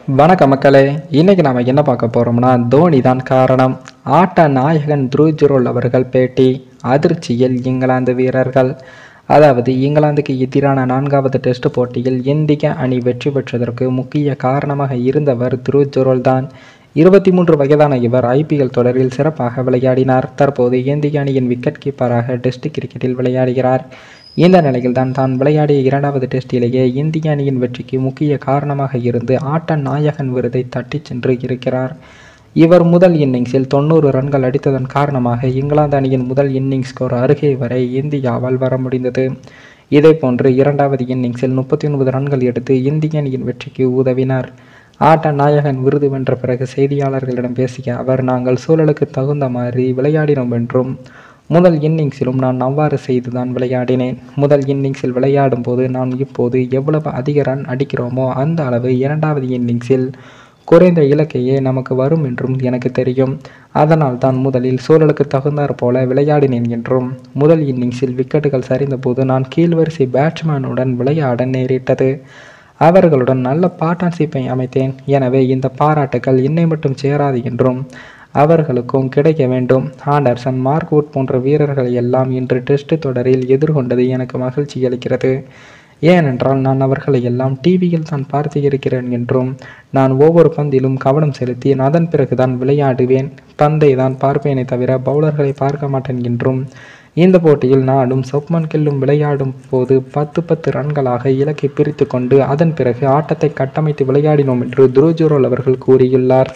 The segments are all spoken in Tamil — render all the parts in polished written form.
வணக்கம் மக்களே. இன்னைக்கு நாம என்ன பார்க்க போறோம்னா, தோனி தான் காரணம். ஆட்ட நாயகன் த்ருவ் ஜுரோல் அவர்கள் பேட்டி. அதிர்ச்சியில் இங்கிலாந்து வீரர்கள். அதாவது இங்கிலாந்துக்கு எதிரான 4வது டெஸ்ட் போட்டியில் இந்திய அணி வெற்றி பெற்றதற்கு முக்கிய காரணமாக இருந்தவர் த்ருவ் ஜுரோல் தான். 23 வயதான இவர் IPL தொடரில் சிறப்பாக விளையாடினார். தற்போது இந்திய அணியின் விக்கெட் கீப்பராக டெஸ்ட் கிரிக்கெட்டில் விளையாடுகிறார். இந்த நிலையில் தான் விளையாடிய 2வது டெஸ்டிலேயே இந்திய அணியின் வெற்றிக்கு முக்கிய காரணமாக இருந்து ஆட்ட நாயகன் விருதை தட்டிச் சென்று இருக்கிறார். இவர் முதல் இன்னிங்ஸில் 90 ரன்கள் அடித்ததன் காரணமாக இங்கிலாந்து அணியின் முதல் இன்னிங்ஸ் ஸ்கோர் அருகே வரை இந்தியாவால் வர முடிந்தது. இதேபோன்று 2வது இன்னிங்ஸில் 39 ரன்கள் எடுத்து இந்திய அணியின் வெற்றிக்கு உதவினார். ஆட்ட நாயகன் விருது வென்ற பிறகு செய்தியாளர்களிடம் பேசிய அவர், நாங்கள் சூழலுக்கு தகுந்த மாதிரி விளையாடினோம் என்றும், முதல் இன்னிங்ஸிலும் நான் அவ்வாறு செய்துதான் விளையாடினேன். முதல் இன்னிங்ஸில் விளையாடும் போது நான் இப்போது எவ்வளவு அதிக ரன் அடிக்கிறோமோ அந்த அளவு 2வது இன்னிங்ஸில் குறைந்த இலக்கையே நமக்கு வரும் என்றும் எனக்கு தெரியும். அதனால் தான் முதலில் சூழலுக்கு தகுந்தாற் போல விளையாடினேன் என்றும், முதல் இன்னிங்ஸில் விக்கெட்டுகள் சரிந்தபோது நான் கீழ்வரிசை பேட்ஸ்மேனுடன் விளையாட நேரிட்டது. அவர்களுடன் நல்ல பார்ட்னர்ஷிப்பை அமைத்தேன். எனவே இந்த பாராட்டுகள் என்னை மட்டும் சேராது என்றும் அவர்களுக்கும் கிடைக்க வேண்டும். ஆண்டர்சன், மார்க்வுட் போன்ற வீரர்களை எல்லாம் இன்று டெஸ்ட் தொடரில் எதிர்கொண்டது எனக்கு மகிழ்ச்சி அளிக்கிறது. ஏனென்றால் நான் அவர்களை எல்லாம் டிவியில் தான் பார்த்து இருக்கிறேன் என்றும், நான் ஒவ்வொரு பந்திலும் கவனம் செலுத்தி அதன் பிறகுதான் விளையாடுவேன். பந்தை தான் பார்ப்பேனே தவிர பவுலர்களை பார்க்க மாட்டேன் என்றும், இந்த போட்டியில் நானும் சுப்மன் கில்லும் விளையாடும் போது 10 ரன்களாக இலக்கை பிரித்து கொண்டு அதன் பிறகு ஆட்டத்தை கட்டமைத்து விளையாடினோம் என்று த்ருவ் ஜுரோல் அவர்கள் கூறியுள்ளார்.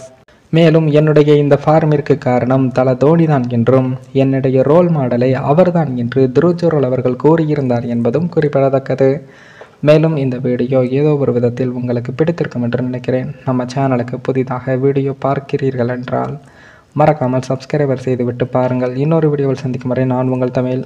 மேலும் என்னுடைய இந்த ஃபார்மிற்கு காரணம் தல தோனி தான் என்றும், என்னுடைய ரோல் மாடலை அவர்தான் என்று த்ருவ் ஜுரோல் அவர்கள் கூறியிருந்தார் என்பதும் குறிப்பிடத்தக்கது. மேலும் இந்த வீடியோ ஏதோ ஒரு விதத்தில் உங்களுக்கு பிடித்திருக்கும் என்று நினைக்கிறேன். நம்ம சேனலுக்கு புதிதாக வீடியோ பார்க்கிறீர்கள் என்றால் மறக்காமல் சப்ஸ்கிரைபர் செய்துவிட்டு பாருங்கள். இன்னொரு வீடியோவில் சந்திக்கும் வரை நான் உங்கள் தமிழ்.